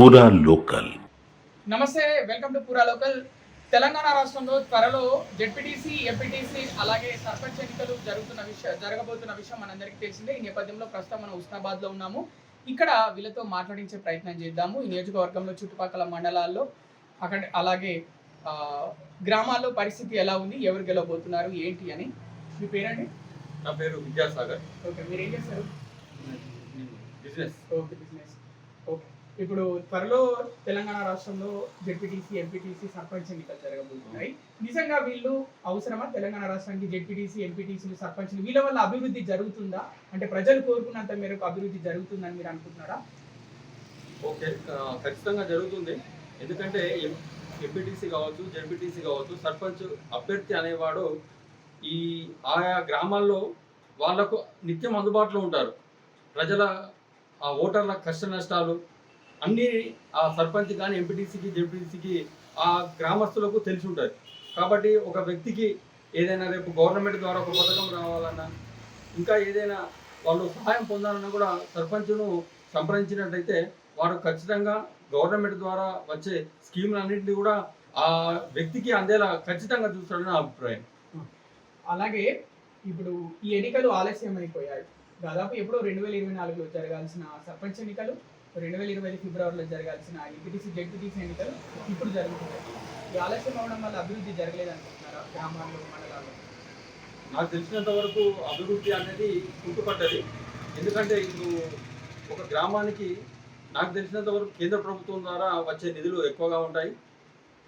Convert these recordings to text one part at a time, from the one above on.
పూరా లోకల్. నమస్తే, welcome to పూరా లోకల్. తెలంగాణ రాష్ట్రంలో త్వరలో జెడ్పీటీసీ, ఎంపీటీసీ అలాగే సర్పంచ్ ఎన్నికలు జరగబోతున్న విషయం మనందరికీ తెలిసిందే. ఈ నేపథ్యంలో ప్రస్తుతం మనం ఉస్నాబాద్లో ఉన్నాము. ఇక్కడ వీళ్ళతో మాట్లాడించే ప్రయత్నం చేద్దాము. ఈ నియోజకవర్గంలో చుట్టుపక్కల మండలాల్లో అలాగే గ్రామాల్లో పరిస్థితి ఎలా ఉంది, ఎవరు గెలవబోతున్నారు ఏంటి అని. మీ పేరండి? నా పేరు విద్యాసాగర్. ఓకే, మీరు ఏం చేస్తారు? బిజినెస్. Okay, business. ఓకే, ఇప్పుడు త్వరలో తెలంగాణ రాష్ట్రంలో జెడ్పీటీసీ, ఎంపీటీసీ, సర్పంచ్ ఎన్నికలు జరగబోతున్నాయి. నిజంగా వీళ్ళు అవసరమా? తెలంగాణ రాష్ట్రానికి జెడ్పీటీసీ, ఎంపీటీసీలు, సర్పంచ్లు వీళ్ళ వల్ల అభివృద్ధి జరుగుతుందా? అంటే ప్రజలు కోరుకున్నంత మేరకు అభివృద్ధి జరుగుతుందని మీరు అనుకుంటున్నారా? ఓకే, ఖచ్చితంగా జరుగుతుంది. ఎందుకంటే ఎంపీటీసీ కావచ్చు, జెడ్పీటీసీ కావచ్చు, సర్పంచ్ అభ్యర్థి అనేవాడు ఈ ఆయా గ్రామాల్లో వాళ్లకు నిత్యం అందుబాటులో ఉంటారు. ప్రజల ఆ ఓటర్ల కష్ట నష్టాలు అన్నీ ఆ సర్పంచ్ కానీ, ఎంపీటీసీకి, జెడ్పీటీసీకి ఆ గ్రామస్తులకు తెలిసి ఉంటాయి. కాబట్టి ఒక వ్యక్తికి ఏదైనా రేపు గవర్నమెంట్ ద్వారా ఒక పథకం రావాలన్నా, ఇంకా ఏదైనా వాళ్ళు సహాయం పొందాలన్నా కూడా సర్పంచ్ను సంప్రదించినట్టయితే వారు ఖచ్చితంగా గవర్నమెంట్ ద్వారా వచ్చే స్కీములన్నింటినీ కూడా ఆ వ్యక్తికి అందేలా ఖచ్చితంగా చూస్తాడని నా అభిప్రాయం. అలాగే ఇప్పుడు ఈ ఎన్నికలు ఆలస్యం అయిపోయాయి. దాదాపు ఎప్పుడో 2024లో జరగాల్సిన సర్పంచ్ ఎన్నికలు, 2020 ఫిబ్రవరిలో జరగాల్సిన ఎంపీటీసీ, జెడ్పీటీసీ ఎన్నికలు ఇప్పుడు జరుగుతున్నాయి. ఈ ఆలస్యం అవడం వల్ల అభివృద్ధి జరగలేదు అనుకుంటున్నారా గ్రామాల్లో, మండలాల్లో? నాకు తెలిసినంత వరకు అభివృద్ధి అనేది కుంటుపడ్డది. ఎందుకంటే ఇప్పుడు ఒక గ్రామానికి నాకు తెలిసినంత వరకు కేంద్ర ప్రభుత్వం ద్వారా వచ్చే నిధులు ఎక్కువగా ఉంటాయి.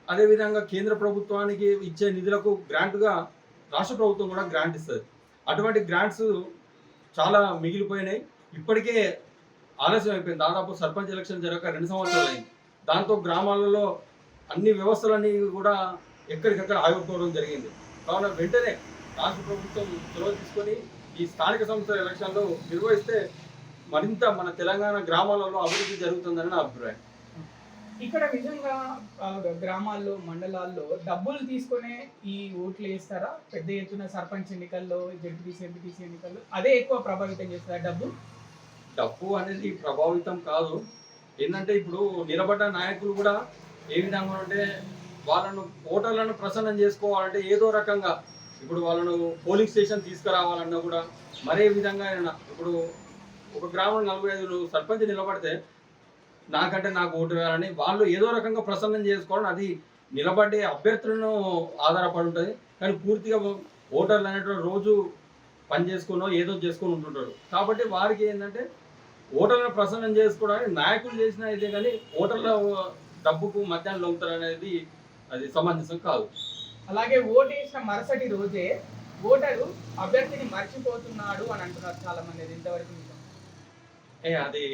అదేవిధంగా కేంద్ర ప్రభుత్వానికి ఇచ్చే నిధులకు గ్రాంట్గా రాష్ట్ర ప్రభుత్వం కూడా గ్రాంట్ ఇస్తుంది. అటువంటి గ్రాంట్స్ చాలా మిగిలిపోయినాయి. ఇప్పటికే ఆలస్యం అయిపోయింది. దాదాపు సర్పంచ్ ఎలక్షన్ జరగక 2 సంవత్సరాలు అయింది. దాంతో గ్రామాలలో అన్ని వ్యవస్థలన్నీ కూడా ఎక్కడికక్కడ ఆగిపోవడం జరిగింది. కావున వెంటనే రాష్ట్ర ప్రభుత్వం చొరవ తీసుకొని ఈ స్థానిక సంస్థల ఎలక్షన్లు నిర్వహిస్తే మరింత మన తెలంగాణ గ్రామాలలో అభివృద్ధి జరుగుతుందని నా అభిప్రాయం. ఇక్కడ నిజంగా గ్రామాల్లో, మండలాల్లో డబ్బులు తీసుకునే ఈ ఓట్లు వేస్తారా? పెద్ద ఎత్తున సర్పంచ్ ఎన్నికల్లో, జెడ్పీటీసీ, ఎంపీటీసీ ఎన్నికల్లో అదే ఎక్కువ ప్రభావితం చేస్తారా? డబ్బు అనేది ప్రభావితం కాదు. ఏంటంటే ఇప్పుడు నిలబడ్డ నాయకులు కూడా ఏ విధంగా అంటే వాళ్ళను ఓటర్లను ప్రసన్నం చేసుకోవాలంటే ఏదో రకంగా ఇప్పుడు వాళ్ళను పోలింగ్ స్టేషన్ తీసుకురావాలన్నా కూడా మరే విధంగా ఇప్పుడు ఒక గ్రామం 45 సర్పంచ్ నిలబడితే నాకంటే నాకు ఓటు వేయాలని వాళ్ళు ఏదో రకంగా ప్రసన్నం చేసుకోవడం, అది నిలబడే అభ్యర్థులను ఆధారపడి ఉంటుంది. కానీ పూర్తిగా ఓటర్లు అనేటువంటి రోజు పని చేసుకునో ఏదో చేసుకొని ఉంటుంటారు. కాబట్టి వారికి ఏంటంటే ఓటర్లను ప్రసన్నం చేసుకోవడానికి నాయకులు చేసిన ఇదే, కానీ ఓటర్ల డబ్బుకు మధ్యాహ్నం లొంగుతారు అనేది అది సమంజసం కాదు. అలాగే ఓటేసిన మరుసటి రోజే ఓటరు అభ్యర్థిని మర్చిపోతున్నాడు అని అంటున్నారు చాలా మంది. ఇంతవరకు అది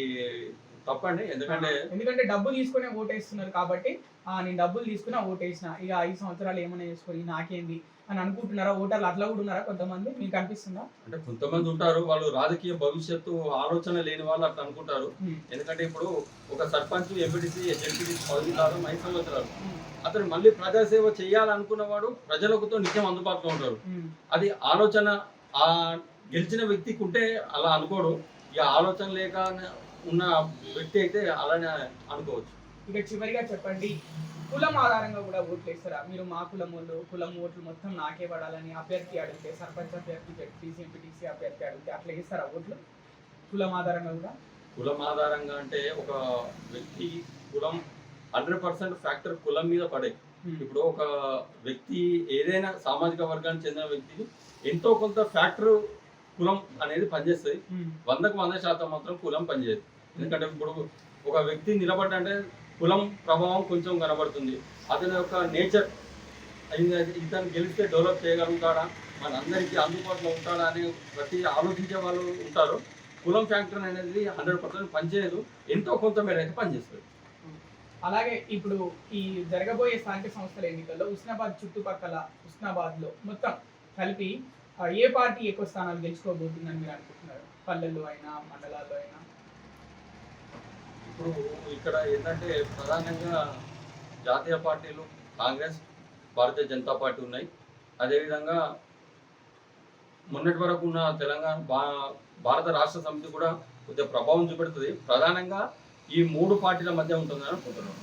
తప్పండి. ఎందుకంటే డబ్బు తీసుకునే ఓటేస్తున్నారు కాబట్టి నేను డబ్బులు తీసుకున్నా ఓటేసిన, ఇక 5 సంవత్సరాలు ఏమైనా చేసుకొని నాకేంది అని అనుకుంటున్నారా ఓటర్లు? అట్లా కూడా ఉన్నారా కొంతమంది? మీకు అనిపిస్తుందా? అంటే కొంతమంది ఉంటారు, వాళ్ళు రాజకీయ భవిష్యత్తు ఆలోచన లేని వాళ్ళు అట్లా అనుకుంటారు. ఎందుకంటే ఇప్పుడు ఒక సర్పంచ్, ఎంపీటీసీ, జెడ్పీటీసీ పదవి కాలం 5 సంవత్సరాలు అతను మళ్ళీ ప్రజాసేవ చేయాలనుకున్నవాడు ప్రజలకుతో నిత్యం అందుబాటులో ఉంటారు. అది ఆలోచన ఆ గెలిచిన వ్యక్తికి ఉంటే అలా అనుకోడు. ఇక ఆలోచన లేక ఉన్న వ్యక్తి అయితే అలానే అనుకోవచ్చు. ఇక చివరిగా చెప్పండి, కులం ఆధారంగా కూడా ఓట్లు వేస్తారా? మీరు మా కులం వాళ్ళు, కులం ఓట్లు మొత్తం నాకే పడాలని అభ్యర్థి అడిగితే, సర్పంచ్ అభ్యర్థి, జెడ్పీటీసీ, ఎంపీటీసీ అభ్యర్థి అడిగితే అట్లా వేస్తారా ఓట్లు కులం ఆధారంగా కూడా? కులం ఆధారంగా అంటే ఒక వ్యక్తి కులం 100% ఫ్యాక్టర్ కులం మీద పడే. ఇప్పుడు ఒక వ్యక్తి ఏదైనా సామాజిక వర్గానికి చెందిన వ్యక్తి ఎంతో కొంత ఫ్యాక్టర్ కులం అనేది పనిచేస్తుంది. 100కు 100% మాత్రం కులం పనిచేయదు. ఎందుకంటే ఇప్పుడు ఒక వ్యక్తి నిలబడ్డంటే కులం ప్రభావం కొంచెం కనబడుతుంది. అతని యొక్క నేచర్, ఇతను గెలిస్తే డెవలప్ చేయగలుగుతాడా, మనందరికీ అందుబాటులో ఉంటాడా అని ప్రతి ఆలోచించే వాళ్ళు ఉంటారు. కులం ఫ్యాక్టర్ అనేది 100% పనిచేయదు, ఎంతో కొంత మేర అయితే పనిచేస్తుంది. అలాగే ఇప్పుడు ఈ జరగబోయే స్థానిక సంస్థల ఎన్నికల్లో ఉస్నాబాద్ చుట్టుపక్కల, ఉస్నాబాద్లో మొత్తం కలిపి ఏ పార్టీ ఎక్కువ స్థానాలు గెలుచుకోబోతుందని మీరు అనుకుంటున్నారు? పల్లెల్లో అయినా, మండలాల్లో అయినా? ఇప్పుడు ఇక్కడ ఏంటంటే ప్రధానంగా జాతీయ పార్టీలు కాంగ్రెస్, భారతీయ జనతా పార్టీ ఉన్నాయి. అదేవిధంగా మొన్నటి వరకు ఉన్న తెలంగాణ భారత రాష్ట్ర సమితి కూడా కొద్దిగా ప్రభావం చూపెడుతుంది. ప్రధానంగా ఈ 3 పార్టీల మధ్య ఉంటుందని అనుకుంటున్నాను.